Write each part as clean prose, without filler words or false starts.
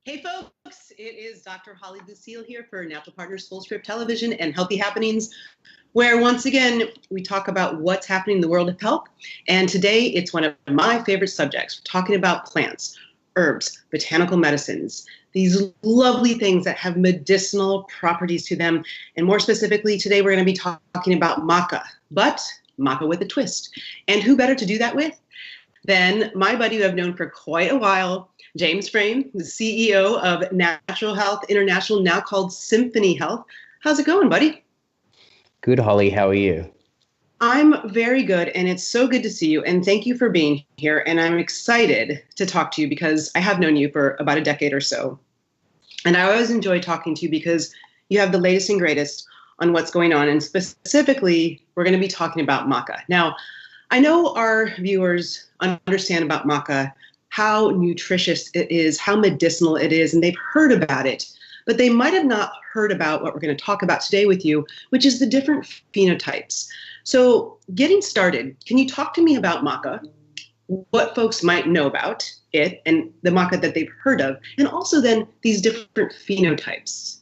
Hey folks, it is Dr. Holly Lucille here for Natural Partners Full Script Television and Healthy Happenings, where once again we talk about what's happening in the world of health. And today it's one of my favorite subjects. We're talking about plants, herbs, botanical medicines, these lovely things that have medicinal properties to them. And more specifically, today we're going to be talking about maca, but maca with a twist. And who better to do that with than my buddy who I've known for quite a while, James Frame, the CEO of Natural Health International, now called Symphony Health. How's it going, buddy? Good, Holly. How are you? I'm very good, and it's so good to see you, and thank you for being here, and I'm excited to talk to you because I have known you for about a decade or so, and I always enjoy talking to you because you have the latest and greatest on what's going on, and specifically, we're going to be talking about maca. Now, I know our viewers understand about maca, how nutritious it is, how medicinal it is, and they've heard about it, but they might have not heard about what we're going to talk about today with you, which is the different phenotypes. So getting started, can you talk to me about maca, what folks might know about it and the maca that they've heard of, and also then these different phenotypes?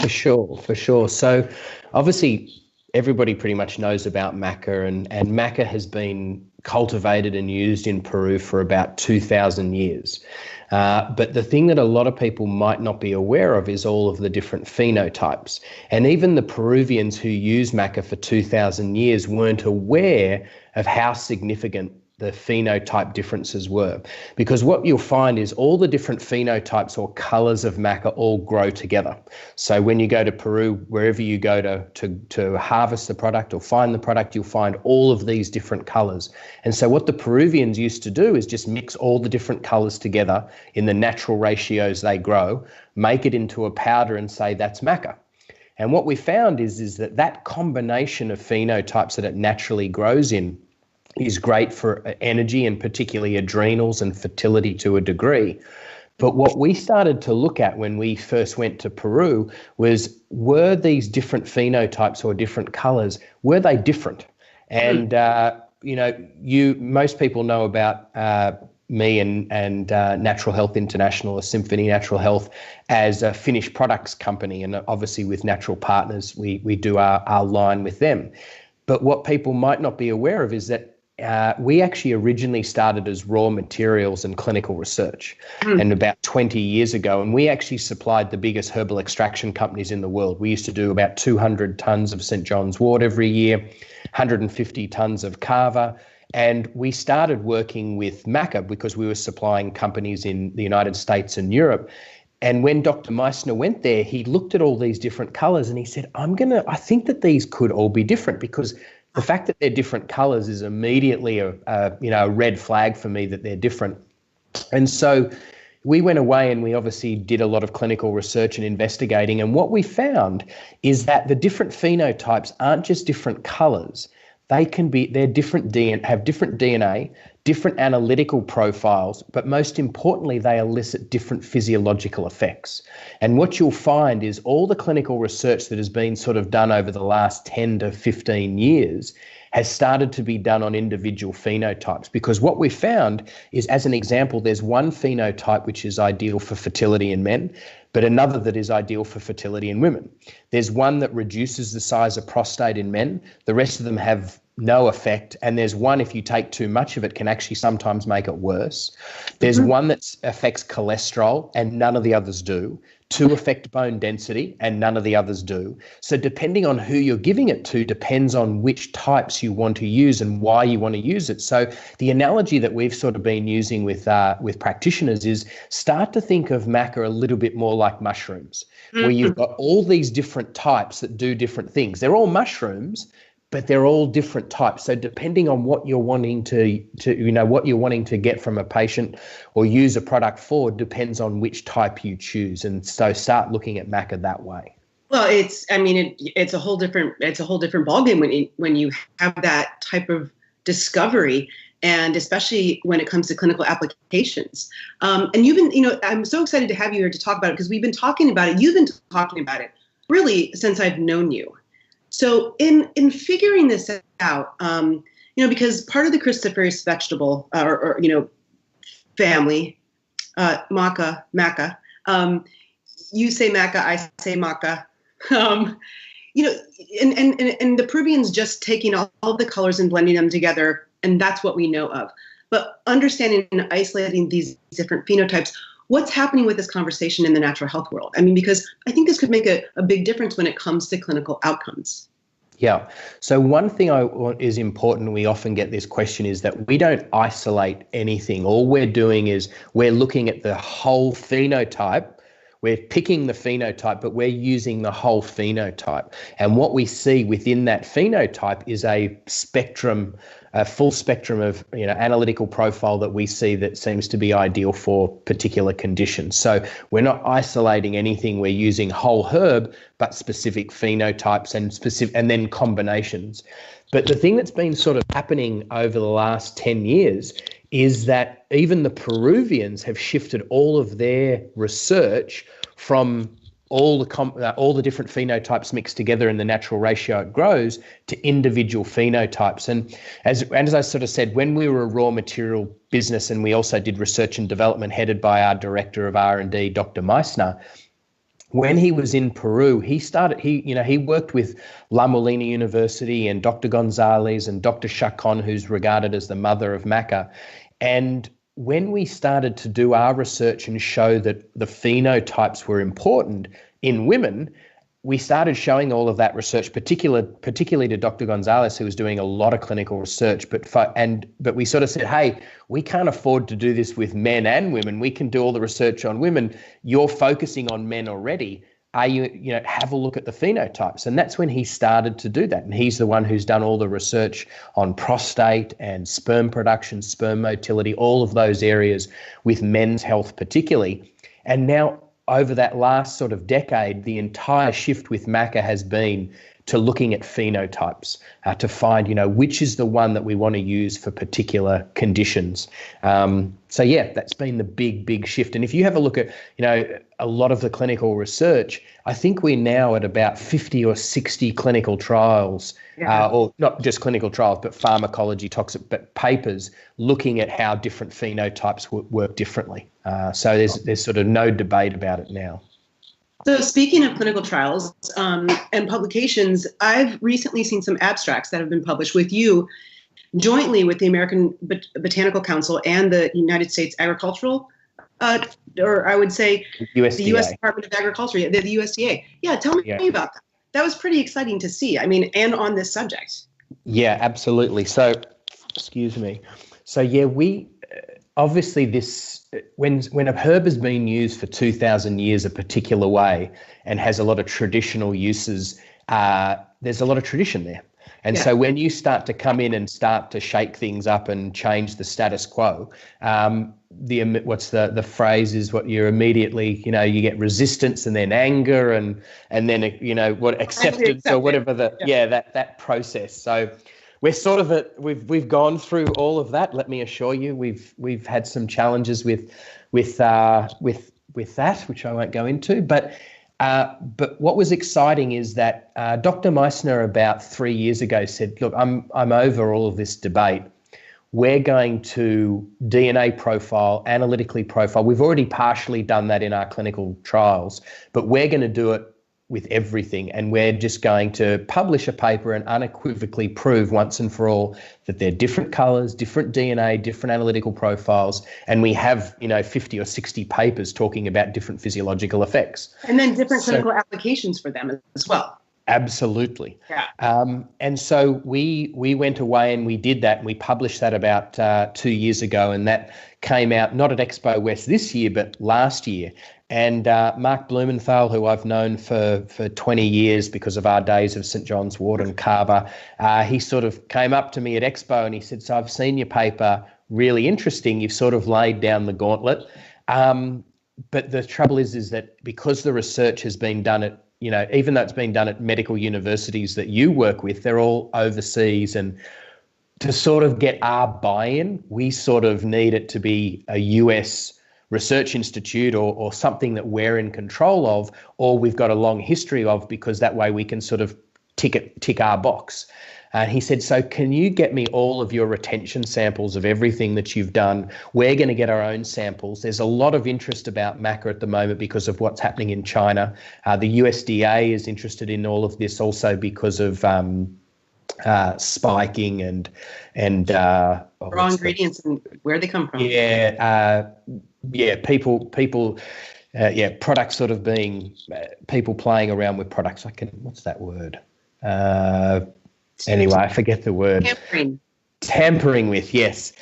For sure. So obviously everybody pretty much knows about maca, and maca has been cultivated and used in Peru for about 2,000 years. But the thing that a lot of people might not be aware of is all of the different phenotypes. And even the Peruvians who used maca for 2,000 years weren't aware of how significant the phenotype differences were. Because what you'll find is all the different phenotypes or colors of maca all grow together. So when you go to Peru, wherever you go to harvest the product or find the product, you'll find all of these different colors. And so what the Peruvians used to do is just mix all the different colors together in the natural ratios they grow, make it into a powder and say that's maca. And what we found is that combination of phenotypes that it naturally grows in is great for energy and particularly adrenals and fertility to a degree. But what we started to look at when we first went to Peru were these different phenotypes or different colors, were they different? And, most people know about me and Natural Health International, or Symphony Natural Health, as a finished products company. And obviously with Natural Partners, we do our line with them. But what people might not be aware of is that we actually originally started as raw materials and clinical research, and about 20 years ago, and we actually supplied the biggest herbal extraction companies in the world. We used to do about 200 tons of St. John's wort every year, 150 tons of kava, and we started working with maca because we were supplying companies in the United States and Europe. And when Dr. Meissner went there, he looked at all these different colors and he said, I think that these could all be different, because the fact that they're different colors is immediately a red flag for me that they're different. And so we went away and we obviously did a lot of clinical research and investigating. And what we found is that the different phenotypes aren't just different colors. They're different DNA, have different DNA, different analytical profiles, but most importantly, they elicit different physiological effects. And what you'll find is all the clinical research that has been sort of done over the last 10 to 15 years has started to be done on individual phenotypes, because what we found is, as an example, there's one phenotype which is ideal for fertility in men, but another that is ideal for fertility in women. There's one that reduces the size of prostate in men. The rest of them have no effect. And there's one, if you take too much of it, can actually sometimes make it worse. There's one that affects cholesterol and none of the others do. Two affect bone density and none of the others do. So depending on who you're giving it to depends on which types you want to use and why you want to use it. So the analogy that we've sort of been using with practitioners is start to think of maca a little bit more like mushrooms, where you've got all these different types that do different things. They're all mushrooms, but they're all different types. So depending on what you're wanting to get from a patient or use a product for depends on which type you choose. And so start looking at maca that way. Well, it's a whole different ballgame when you have that type of discovery, and especially when it comes to clinical applications. And you've been, I'm so excited to have you here to talk about it, because we've been talking about it. You've been talking about it really since I've known you. So in figuring this out, because part of the cruciferous vegetable or family, maca, You say maca, I say maca. You know, and the Peruvians just taking all the colors and blending them together, and that's what we know of. But understanding and isolating these different phenotypes, what's happening with this conversation in the natural health world? I mean, because I think this could make a big difference when it comes to clinical outcomes. Yeah. So one thing is important, we often get this question, is that we don't isolate anything. All we're doing is we're looking at the whole phenotype. We're picking the phenotype, but we're using the whole phenotype. And what we see within that phenotype is a spectrum, a full spectrum of analytical profile that we see that seems to be ideal for particular conditions. So we're not isolating anything. We're using whole herb, but specific phenotypes and then combinations. But the thing that's been sort of happening over the last 10 years is that even the Peruvians have shifted all of their research from all the different phenotypes mixed together in the natural ratio it grows to individual phenotypes. And as I sort of said, when we were a raw material business, and we also did research and development headed by our director of R&D, Dr. Meissner, when he was in Peru, he worked with La Molina University and Dr. Gonzalez and Dr. Chacon, who's regarded as the mother of maca. And when we started to do our research and show that the phenotypes were important in women, we started showing all of that research, particularly to Dr. Gonzalez, who was doing a lot of clinical research. But we sort of said, hey, we can't afford to do this with men and women. We can do all the research on women. You're focusing on men already. Have a look at the phenotypes. And that's when he started to do that. And he's the one who's done all the research on prostate and sperm production, sperm motility, all of those areas with men's health particularly. And now over that last sort of decade, the entire shift with maca has been to looking at phenotypes, to find, which is the one that we want to use for particular conditions. So yeah, that's been the big shift. And if you have a look at, a lot of the clinical research, I think we're now at about 50 or 60 clinical trials, or not just clinical trials, but pharmacology, but papers looking at how different phenotypes work differently. So there's sort of no debate about it now. So speaking of clinical trials and publications, I've recently seen some abstracts that have been published with you jointly with the American Botanical Council and the United States Agricultural, or I would say USDA. The U.S. Department of Agriculture, the USDA. Yeah, tell me about that. That was pretty exciting to see. I mean, and on this subject. Yeah, absolutely. So, excuse me. So yeah, we obviously when a herb has been used for 2,000 years a particular way and has a lot of traditional uses, there's a lot of tradition there. And so when you start to come in and start to shake things up and change the status quo, the phrase is what you're immediately, you get resistance and then anger and then, acceptance or whatever that process. So we're sort of we've gone through all of that. Let me assure you, we've had some challenges with that, which I won't go into. But what was exciting is that Dr. Meissner about 3 years ago said, "Look, I'm over all of this debate. We're going to DNA profile, analytically profile. We've already partially done that in our clinical trials, but we're going to do it with everything, and we're just going to publish a paper and unequivocally prove once and for all that they're different colors, different DNA, different analytical profiles, and we have 50 or 60 papers talking about different physiological effects, and then different clinical applications for them as well." Absolutely. Yeah. And so we went away and we did that, and we published that about 2 years ago, and that came out not at Expo West this year, but last year. And Mark Blumenthal, who I've known for 20 years because of our days of St. John's Wort and Carver, he sort of came up to me at Expo and he said, "So I've seen your paper, really interesting. You've sort of laid down the gauntlet. But the trouble is that because the research has been done at, even though it's been done at medical universities that you work with, they're all overseas, and to sort of get our buy-in, we sort of need it to be a US research institute or something that we're in control of, or we've got a long history of, because that way we can sort of tick our box. And he said, so can you get me all of your retention samples of everything that you've done? We're going to get our own samples. There's a lot of interest about maca at the moment because of what's happening in China. The USDA is interested in all of this also because of spiking and raw ingredients and where they come from. Products sort of being people playing around with products. What's that word? Anyway, I forget the word. Tampering with, yes.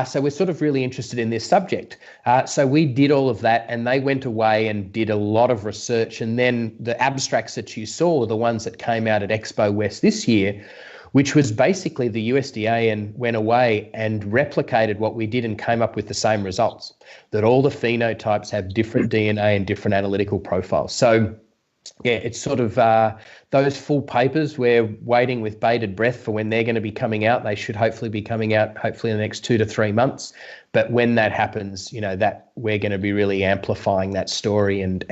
So we're sort of really interested in this subject. So we did all of that, and they went away and did a lot of research. And then the abstracts that you saw were the ones that came out at Expo West this year, which was basically the USDA and went away and replicated what we did and came up with the same results, that all the phenotypes have different DNA and different analytical profiles. So yeah, it's sort of those full papers, we're waiting with bated breath for when they're going to be coming out. They should hopefully be coming out in the next 2 to 3 months. But when that happens, that we're going to be really amplifying that story and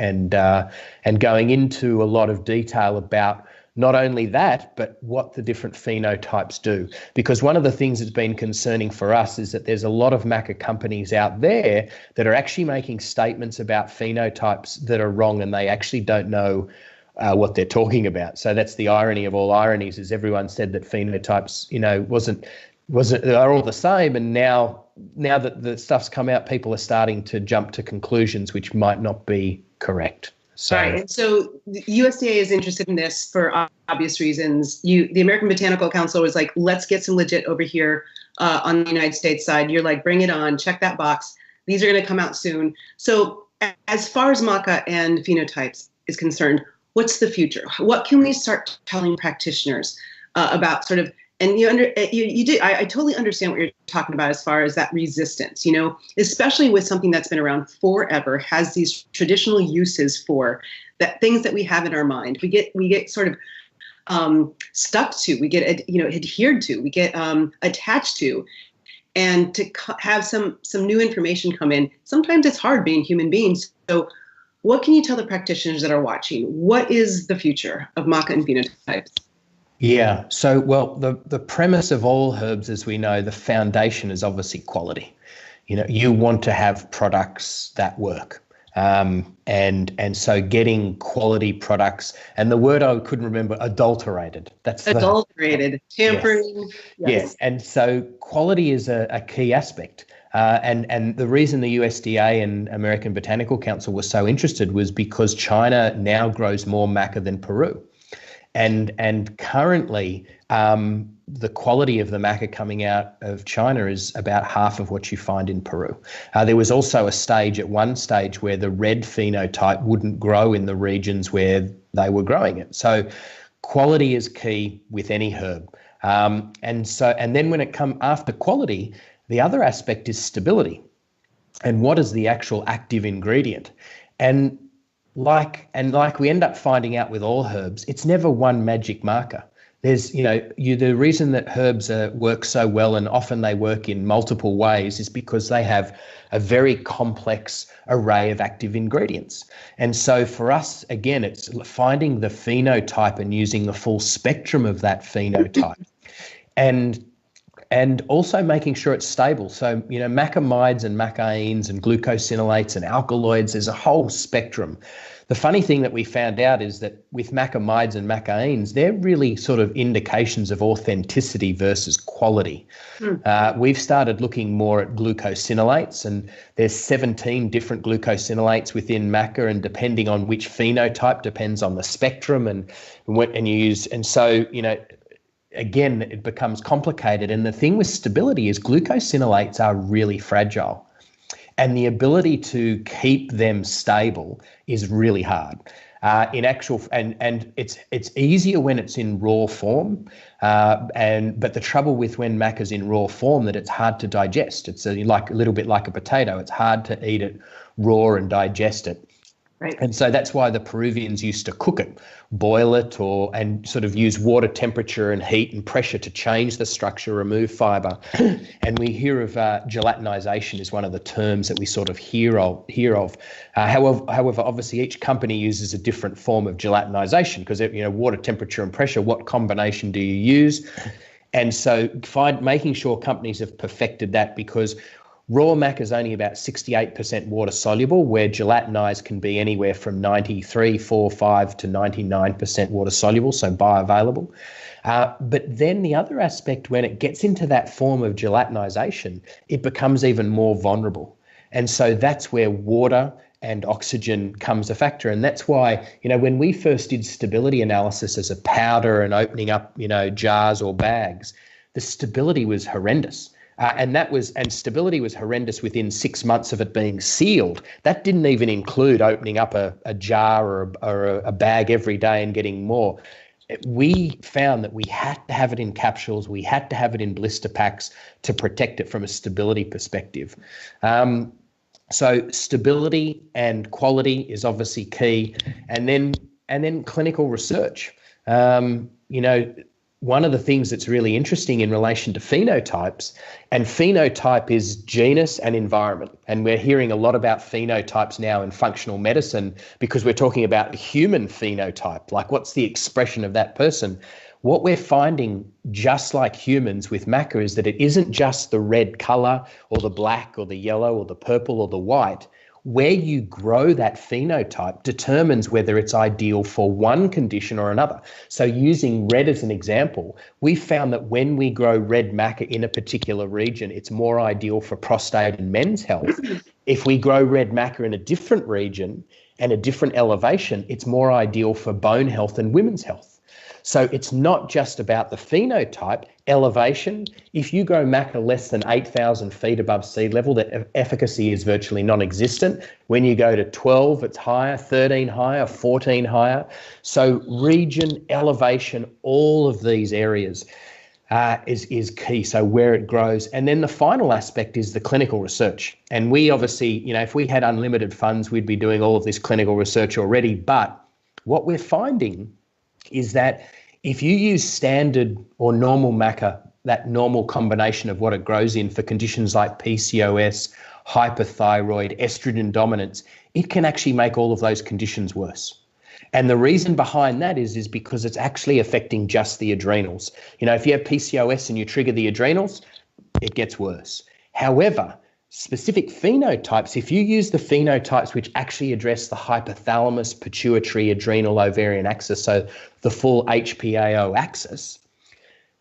going into a lot of detail about not only that, but what the different phenotypes do. Because one of the things that's been concerning for us is that there's a lot of maca companies out there that are actually making statements about phenotypes that are wrong, and they actually don't know what they're talking about. So that's the irony of all ironies, is everyone said that phenotypes, are all the same, and now that the stuff's come out, people are starting to jump to conclusions which might not be correct. Right. And so the USDA is interested in this for obvious reasons. The American Botanical Council was like, let's get some legit over here on the United States side. You're like, bring it on, check that box. These are going to come out soon. So as far as maca and phenotypes is concerned, what's the future? What can we start telling practitioners about sort of, and I totally understand what you're talking about as far as that resistance, especially with something that's been around forever, has these traditional uses for that, things that we have in our mind. We get sort of stuck to, we get, adhered to, we get attached to, and to have some new information come in. Sometimes it's hard being human beings. So what can you tell the practitioners that are watching? What is the future of maca and phenotypes? Yeah. So, well, the premise of all herbs, as we know, the foundation is obviously quality. You want to have products that work. And so getting quality products, and the word I couldn't remember, adulterated. That's adulterated, tampering. Yes. Yeah. And so quality is a key aspect. And the reason the USDA and American Botanical Council were so interested was because China now grows more maca than Peru. And currently, the quality of the maca coming out of China is about half of what you find in Peru. There was also at one stage where the red phenotype wouldn't grow in the regions where they were growing it. So quality is key with any herb. And then when it comes after quality, the other aspect is stability. And what is the actual active ingredient? And like we end up finding out with all herbs, it's never one magic marker. There's, the reason that herbs work so well, and often they work in multiple ways, is because they have a very complex array of active ingredients. And so for us, again, it's finding the phenotype and using the full spectrum of that phenotype. And also making sure it's stable. So, macamides and macaines and glucosinolates and alkaloids, there's a whole spectrum. The funny thing that we found out is that with macamides and macaines, they're really sort of indications of authenticity versus quality. We've started looking more at glucosinolates, and there's 17 different glucosinolates within maca, and depending on which phenotype depends on the spectrum and what you use. And so, again, it becomes complicated. And the thing with stability is glucosinolates are really fragile, and the ability to keep them stable is really hard. And it's easier when it's in raw form, but the trouble with when maca's in raw form, that it's hard to digest. It's a little bit like a potato. It's hard to eat it raw and digest it. Right. And so that's why the Peruvians used to cook it, boil it, and sort of use water temperature and heat and pressure to change the structure, remove fibre. And we hear of gelatinization is one of the terms that we sort of hear of. However, obviously each company uses a different form of gelatinization because, water temperature and pressure, what combination do you use? And so making sure companies have perfected that, because raw maca is only about 68% water soluble, where gelatinized can be anywhere from 93.45 to 99% water soluble, so bioavailable. But then the other aspect, when it gets into that form of gelatinization, it becomes even more vulnerable. And so that's where water and oxygen comes a factor. And that's why, when we first did stability analysis as a powder and opening up, jars or bags, the stability was horrendous. And stability was horrendous within 6 months of it being sealed. That didn't even include opening up a jar or a bag every day and getting more. We found that we had to have it in capsules. We had to have it in blister packs to protect it from a stability perspective. So stability and quality is obviously key, and then clinical research. One of the things that's really interesting in relation to phenotypes, and phenotype is genus and environment. And we're hearing a lot about phenotypes now in functional medicine because we're talking about human phenotype, like what's the expression of that person. What we're finding, just like humans with maca, is that it isn't just the red color or the black or the yellow or the purple or the white. Where you grow that phenotype determines whether it's ideal for one condition or another. So using red as an example, we found that when we grow red maca in a particular region, it's more ideal for prostate and men's health. If we grow red maca in a different region and a different elevation, it's more ideal for bone health and women's health. So it's not just about the phenotype, elevation. If you grow maca less than 8,000 feet above sea level, the efficacy is virtually non-existent. When you go to 12, it's higher, 13 higher, 14 higher. So region, elevation, all of these areas is key, so where it grows. And then the final aspect is the clinical research. And we obviously, if we had unlimited funds, we'd be doing all of this clinical research already. But what we're finding is that if you use standard or normal maca, that normal combination of what it grows in for conditions like PCOS, hyperthyroid, estrogen dominance, it can actually make all of those conditions worse. And the reason behind that is because it's actually affecting just the adrenals. If you have PCOS and you trigger the adrenals, it gets worse. However, specific phenotypes, if you use the phenotypes which actually address the hypothalamus, pituitary, adrenal, ovarian axis, so the full HPAO axis,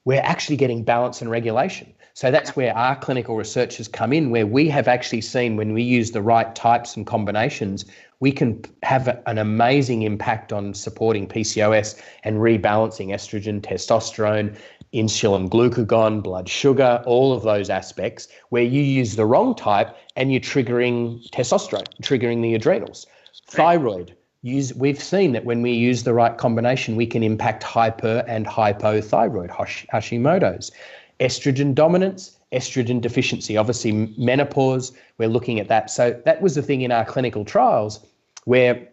we're actually getting balance and regulation. So that's where our clinical research has come in, where we have actually seen when we use the right types and combinations, we can have an amazing impact on supporting PCOS and rebalancing estrogen, testosterone, insulin, glucagon, blood sugar, all of those aspects, where you use the wrong type and you're triggering testosterone, triggering the adrenals. Thyroid, we've seen that when we use the right combination, we can impact hyper and hypothyroid, Hashimoto's. Estrogen dominance, estrogen deficiency, obviously menopause, we're looking at that. So that was the thing in our clinical trials where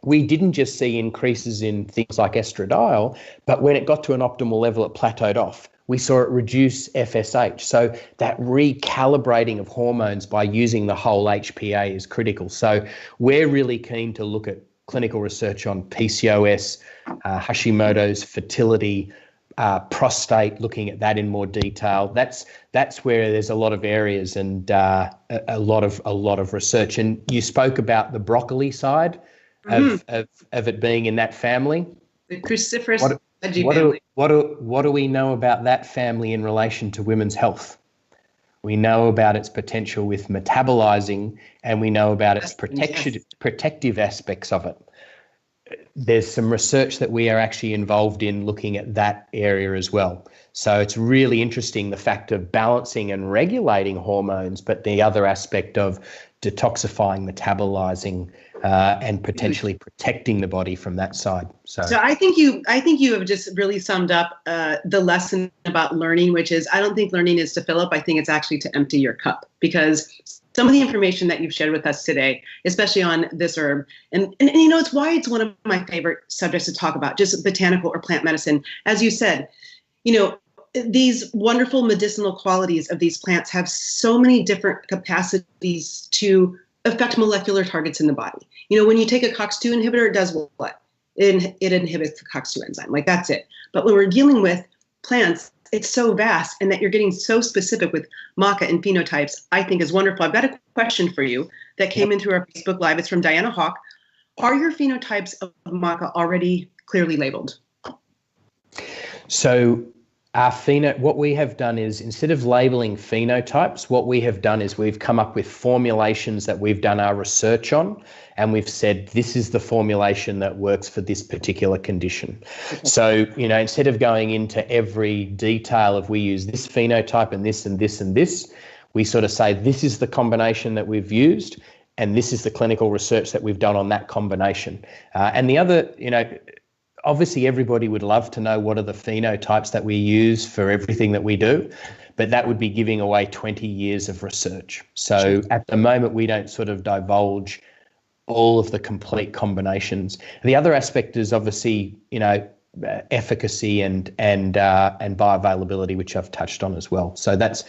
we didn't just see increases in things like estradiol, but when it got to an optimal level, it plateaued off. We saw it reduce FSH. So that recalibrating of hormones by using the whole HPA is critical. So we're really keen to look at clinical research on PCOS, Hashimoto's, fertility, prostate, looking at that in more detail. That's where there's a lot of areas and a lot of research. And you spoke about the broccoli side of it being in that family. The cruciferous veggie family. What do we know about that family in relation to women's health? We know about its potential with metabolizing, and we know about its protective aspects of it. there's some research that we are actually involved in looking at that area as well. So it's really interesting, the fact of balancing and regulating hormones, but the other aspect of detoxifying, metabolizing, and potentially protecting the body from that side. So I think you have just really summed up the lesson about learning, which is, I don't think learning is to fill up. I think it's actually to empty your cup, because some of the information that you've shared with us today, especially on this herb, and you know, it's why it's one of my favorite subjects to talk about, just botanical or plant medicine. As you said, you know, these wonderful medicinal qualities of these plants have so many different capacities to affect molecular targets in the body. You know, when you take a COX-2 inhibitor, it does what? It inhibits the COX-2 enzyme, like that's it. But when we're dealing with plants, it's so vast, and that you're getting so specific with maca and phenotypes, I think is wonderful. I've got a question for you that came in through our Facebook Live. It's from Diana Hawk. Are your phenotypes of maca already clearly labeled? So what we have done is, instead of labeling phenotypes, what we have done is we've come up with formulations that we've done our research on, and we've said this is the formulation that works for this particular condition. Okay. So, you know, instead of going into every detail of we use this phenotype and this and this and this, we sort of say this is the combination that we've used, and this is the clinical research that we've done on that combination. And the other, you know, obviously everybody would love to know what are the phenotypes that we use for everything that we do, but that would be giving away 20 years of research. So at the moment, we don't sort of divulge all of the complete combinations. The other aspect is obviously, you know, efficacy and bioavailability, which I've touched on as well. So that's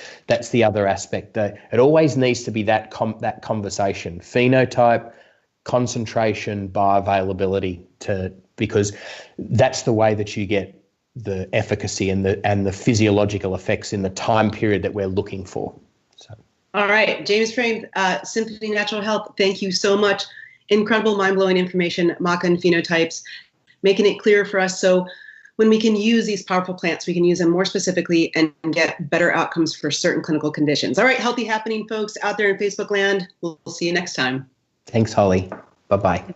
the other aspect. That it always needs to be that conversation: phenotype, concentration, bioavailability, because that's the way that you get the efficacy and the physiological effects in the time period that we're looking for. So. All right, James Frame, Symphony Natural Health, thank you so much. Incredible, mind-blowing information, maca and phenotypes, making it clear for us so when we can use these powerful plants, we can use them more specifically and get better outcomes for certain clinical conditions. All right, healthy happening folks out there in Facebook land. We'll see you next time. Thanks, Holly. Bye-bye.